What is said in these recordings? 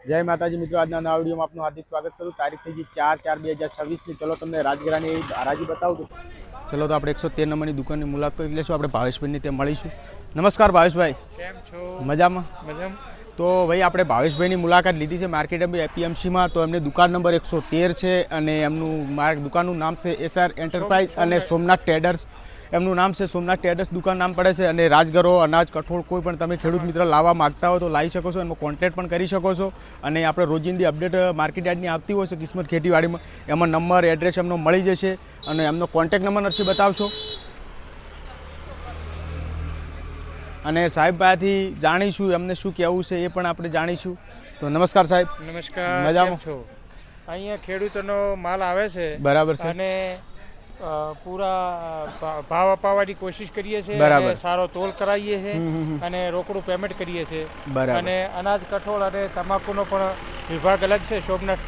જય માતાજી મિત્રો, આજના નવા વિડીયોમાં આપનું હાર્દિક સ્વાગત કરું। તારીખ થઈ ગઈ 4/4/2026 ની। ચલો તમને રાજગરાની હરાજી બતાવું। ચલો તો આપણે 113 નંબરની દુકાનની મુલાકાત કરી લઈશું। આપણે ભાવેશભાઈને ત્યાં મળીશું। નમસ્કાર ભાવેશભાઈ, કેમ છો? મજામાં મજામાં। તો ભાઈ આપણે ભાવેશભાઈની મુલાકાત લીધી છે માર્કેટ એપીએમસીમાં। તો એમની દુકાન નંબર 113 છે અને એમનું દુકાનનું નામ છે એસઆર એન્ટરપ્રાઇઝ અને સોમનાથ ટ્રેડર્સ એમનું નામ છે। સોમનાથ ટ્રેડર્સ દુકાન નામ પડે છે। અને રાજગરો અનાજ કઠોળ કોઈ પણ તમે ખેડૂત મિત્ર લાવવા માગતા હો તો લાવી શકો છો, એમાં કોન્ટેક્ટ પણ કરી શકો છો। અને આપણે રોજિંદી અપડેટ માર્કેટ યાર્ડની આવતી હોય છે કિસ્મત ખેતીવાડીમાં, એમાં નંબર એડ્રેસ એમનો મળી જશે। અને એમનો કોન્ટેક્ટ નંબર નરસી બતાવશો અને સાહેબ પાસેથી જાણીશું એમને શું કહેવું છે એ પણ આપણે જાણીશું। તો નમસ્કાર સાહેબ। નમસ્કાર, મજામાં છો? અહીંયા ખેડૂતોનો માલ આવે છે, બરાબર છે, અને પૂરા ભાવ અપાવવાની કોશિશ કરીએ છીએ, બરાબર, અને સારો તોલ કરાવીએ છીએ અને રોકડું પેમેન્ટ કરીએ છીએ। બરાબર। અને અનાજ કઠોળ અને તમાકુનો પણ વિભાગ અલગ છે સોમનાથ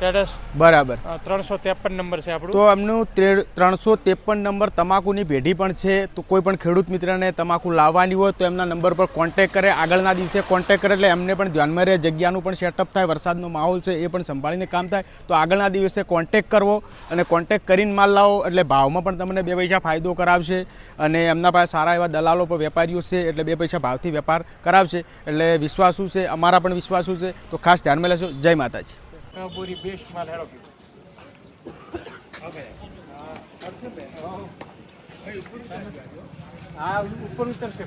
ટ્રેડર્સ, બરાબર। 353 નંબર છે આપણું। તો એમનું 353 નંબર તમાકુની પેઢી પણ છે। તો કોઈ પણ ખેડૂત મિત્રને તમાકુ લાવવાની હોય તો એમના નંબર પર કોન્ટેક્ટ કરે, આગળના દિવસે કોન્ટેક્ટ કરે એટલે એમને પણ ધ્યાનમાં રહે, જગ્યાનું પણ સેટઅપ થાય, વરસાદનો માહોલ છે એ પણ સંભાળીને કામ થાય। તો આગળના દિવસે કોન્ટેક્ટ કરવો અને કોન્ટેક્ટ કરીને માલ લાવો એટલે ભાવમાં પણ તમને 2 પૈસા ફાયદો કરાવશે। અને એમના પાસે સારા એવા દલાલો પણ વેપારીઓ છે એટલે 2 પૈસા ભાવથી વેપાર કરાવશે। એટલે વિશ્વાસુ છે, અમારા પણ વિશ્વાસુ છે। તો ખાસ ધ્યાનમાં લેશો। જય માતાજી। પૂરી બેસ્ટ માલ હેડો હા ઉપર ઉતરશે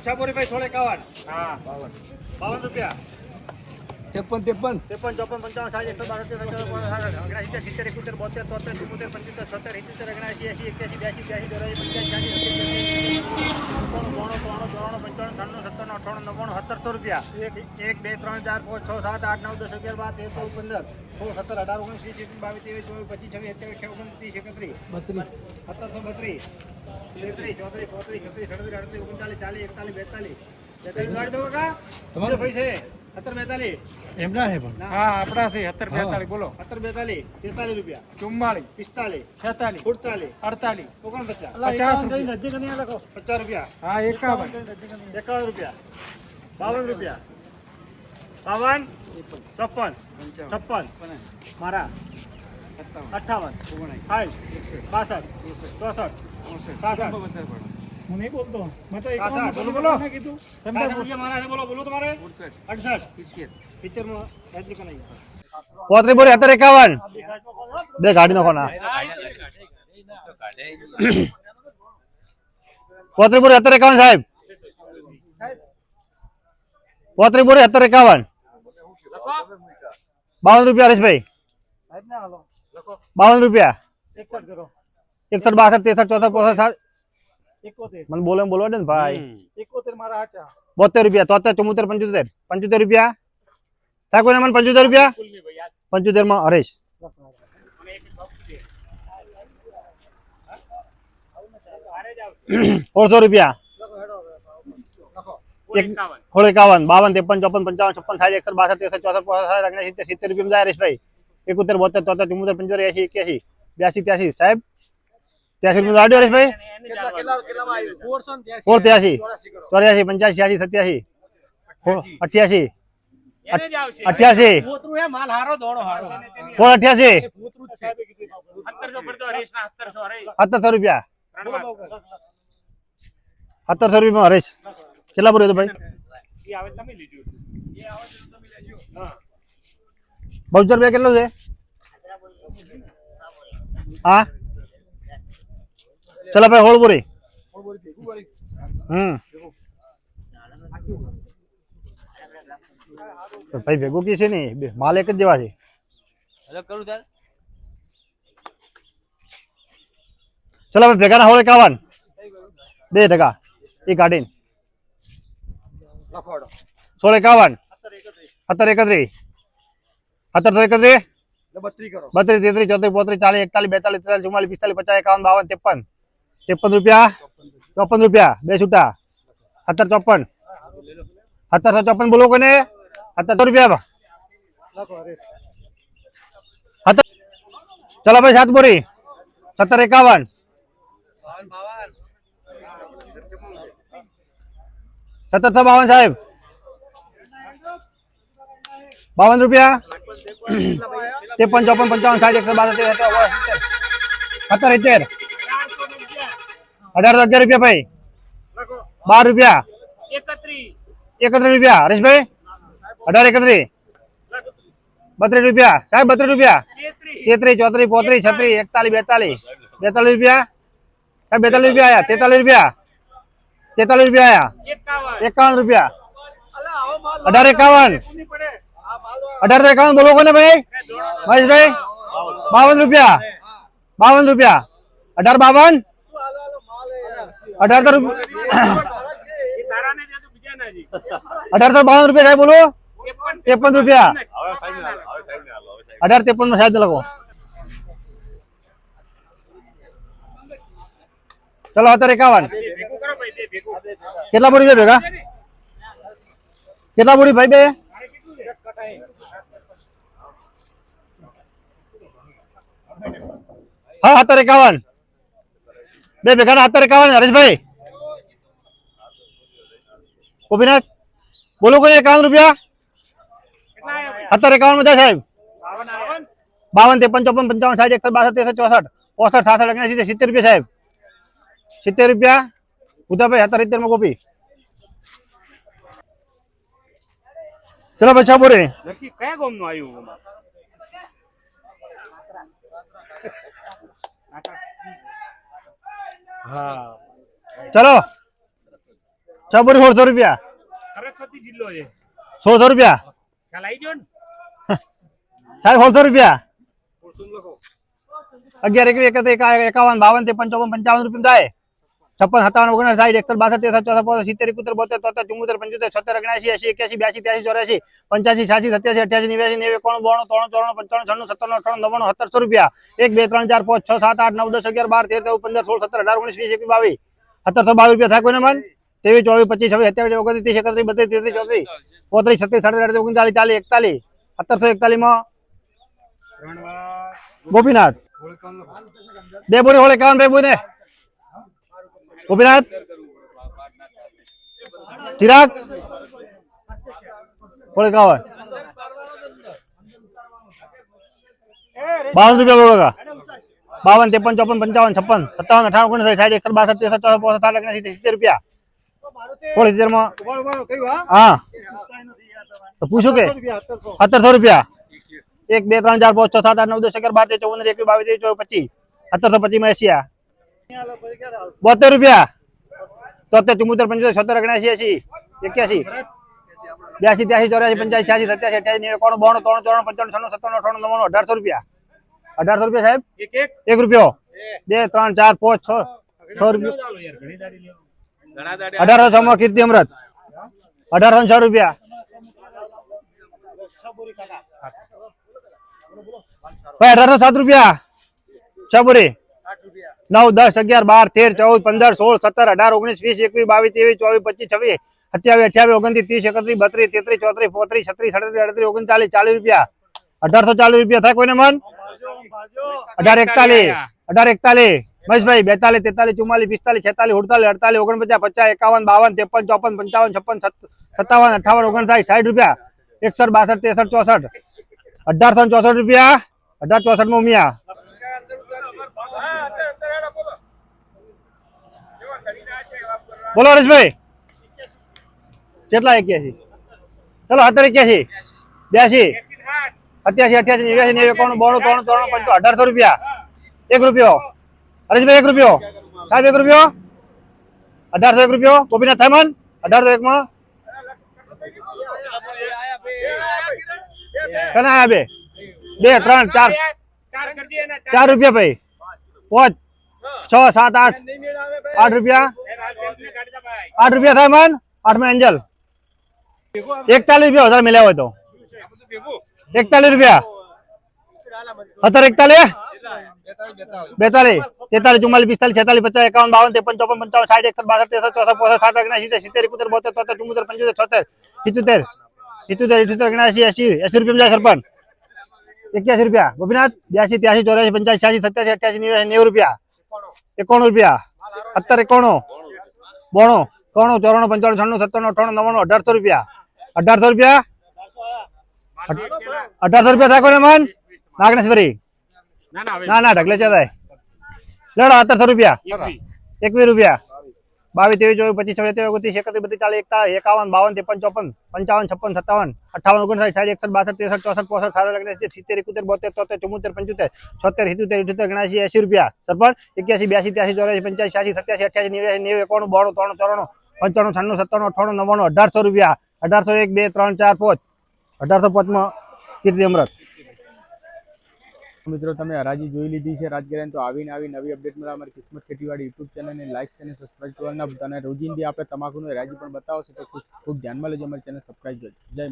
શાબોરીભાઈ થોડે કાવાડ હા 52 રૂપિયા 53 53 54 55 60 112 70 72 73 74 75 1700 રૂપિયા 1 2 3 4 5 6 7 8 9 10 11 12 13 14 15 16 17 18 19 20 21 22 23 24 25 26 27 28 29 30 31 32 33 34 35 36 37 38 39 40 41 42 42 દો કાકા તમારો ભાઈ છે 17 42 એમના છે પણ હા આપણા છે 17 42 બોલો 17 42 43 રૂપિયા 44 45 46 47 48 49 નજીક નહીં લખો 50 રૂપિયા હા 51 51 રૂપિયા 52 રૂપિયા 52 54 56 મારા 58 60 62 63 64 હું નહીં બોલતો મેં તો બોલો કીધું મારા છે બોલો તમારે 68 70 માં રાજ્ય કનાઈ પોત્રી બોરી 51 બે ગાડી નાખો ના પોત્રી બોરી 51 સાહેબ પોત્રી બોરી 51 52 રૂપિયા હરેશભાઈ 52 રૂપિયા 61 62 63 64 71 મને બોલવા દે ને ભાઈ 71 મારા હાચા 72 રૂપિયા 73 74 75 રૂપિયા થાય કોઈને મને 75 રૂપિયા 75 માં હરેશ 400 રૂપિયા 51 52 53 54 55 56 57 58 62 63 64 65 70 રૂપિયા જાય હરેશભાઈ 71 72 73 74 85 81 82 83 સાહેબ 83 રૂપિયા આડ્યો હરેશભાઈ 483 84 85 86 87 88 માલ હારો દોડો હારો 488 1700 રૂપિયા 1700 રૂપિયા હરેશ કેટલા પૂરો હતો ભાઈ ₹12 કેટલું છે હા ચલો ભાઈ હોળપુરી ભાઈ ભેગું કી છે ને માલ એક જ જેવા છે ચલો ભાઈ ભેગા ના હોળ 51 2 ટકા એ કાઢીને 16 51 17 31 17 31 32 33 34 35 40 41 42 43 44 45 50 51 52 53 રૂપિયા 54 રૂપિયા બે છૂટા 17 54 17 બોલો કોને 17 રૂપિયા ચલો ભાઈ 7 બોરી 17 51 1752 સાહેબ 52 રૂપિયા 53 54 55 60 112 70 18 રૂપિયા ભાઈ 12 રૂપિયા 31 રૂપિયા હરેશભાઈ 18 31 32 રૂપિયા સાહેબ 32 રૂપિયા 33 34 35 36 41 રૂપિયા સાહેબ 42 રૂપિયા આયા 43 રૂપિયા 51 રૂપિયા 18 51 બોલો કોને ભાઈ મહેશભાઈ 52 રૂપિયા 18 52 18 1852 રૂપિયા સાહેબ બોલો 53 રૂપિયા 18 53 સાહેબ લખો ચલો 18 51 કેટલા બોરી બે ભેગા કેટલા બોરી ભાઈ બે હા 18 51 બે ભેગા 18 51 હરેશભાઈ ગોપીનાથ બોલો કોઈ 51 રૂપિયા 18 51 માં જાય સાહેબ 52 53 54 55 60 61 62 63 64 65 66 69 70 રૂપિયા સાહેબ 70 રૂપિયા ઉદાભાઈ 70 માં કોપી ચલો બચ્ચા બોરે કયા ગામ નું આવ્યું હા ચલો ચાબોરી 1600 રૂપિયા સરસ્વતી જિલ્લો છે 1600 રૂપિયા ખ્યાલ આવી ગયો ને સાહેબ 1600 રૂપિયા 11 21 51 52 53 54 55 રૂપિયા થાય 56 57 59 60 61 62 63 64 70 72 73 74 75 79 80 81 82 83 84 85 87 88 89 91 92 93 94 95 96 97 98 99 700 રૂપિયા 1 2 3 4 5 6 7 8 9 10 11 12 13 14 15 16 17 18 19 20 21 1722 રૂપિયા થાય કોઈને મન 23 24 25 26 27 29 30 31 32 33 34 35 36 37 39 40 41 માં ગોપીનાથ બે બોરી હોળે 51 બે બોરી ને ગોપીનાથ ચિરાગ હોળે 51 52 રૂપિયા બોલો કાકા 52 53 54 55 56 57 58 59 60 61 62 63 64 65 70 રૂપિયા હોળે 70 માં હા તો પૂછો કે 1700 રૂપિયા 1 2 3 4 5 6 7 8 9 10 11 12 13 14 21 22 23 24 25 1725 માં એશિયા 72 રૂપિયા 73 74 75 76 79 80 81 82 83 84 85 86 87 88 89 91 92 93 94 95 96 97 98 99 1800 રૂપિયા 1800 રૂપિયા સાહેબ 1 રૂપિયો 2 3 4 5 6 રૂપિયા 1806 માં કીર્તિ અમૃત 1806 રૂપિયા ભાઈ 1807 રૂપિયા ચાબુરી 9 10 11 12 13 14 15 16 17 18 19 20 21 22 23 24 27 28 29 30 31 32 33 34 35 36 37 38 39 40 રૂપિયા 1840 રૂપિયા થાય કોઈને મન 1841 1841 મહેશભાઈ 42 43 44 45 46 48 48 49 50 51 52 53 54 55 56 57 58 59 60 રૂપિયા 61 62 63 64 1864 રૂપિયા 1864 માં ઉમિયા બોલો હરેશભાઈ કેટલા 81 ચલો 81 82 87 88 89 91 92 93 95 1800 રૂપિયા 1 રૂપિયો હરેશભાઈ 1 રૂપિયો સાહેબ 1 રૂપિયો 1801 રૂપિયો ગોપીનાથ થામન 1801 માં કના આયા 2 3 4 4 રૂપિયા ભાઈ 5 6 7 8 8 રૂપિયા 8 રૂપિયા થાય મન 8 માં એન્જલ 41 રૂપિયા વધારે મળ્યા હોય તો 41 રૂપિયા 17 41 42 43 44 45 46 47 50 51 52 53 55 60 61 62 63 64 70 71 72 73 74 75 77 78 79 80 રૂપિયા સરપંચ 81 રૂપિયા ગોપીનાથ 82 83 84 85 86 87 88 90 રૂપિયા 91 રૂપિયા 70 91 92 93 94 95 96 97 98 99 1800 રૂપિયા 1800 રૂપિયા 1800 રૂપિયા થાય કોને મન નાગનેશ્વરી ના ના ઢગલે છે થાય લેડો 1800 રૂપિયા 21 રૂપિયા 22 23 24 25 26 31 32 40 51 52 53 54 55 56 57 58 59 60 61 62 63 64 65 67 70 71 72 73 74 75 76 77 78 80 રૂપિયા સરપંચ 81 82 83 84 85 86 87 88 90 91 92 93 94 95 96 97 98 99 1800 રૂપિયા 1801 2 3 4 5 1805 માં કીર્તિ અમૃત મિત્રો તમે હરાજી જોઈ લીધી છે રાજગરાની, તો આવીને આવી નવી અપડેટ મળે અમારી કિસ્મત ખેતીવાડી યુટ્યુબ ચેનલને લાઈક અને સબસ્ક્રાઈબ કરવાના ભૂલતા નહીં. રોજિંદી આપણે તમાકુની હરાજી પણ બતાવશે, તો ખૂબ ધ્યાનમાં લેજો, અમારી ચેનલ સબસ્ક્રાઈબ કરજો. જય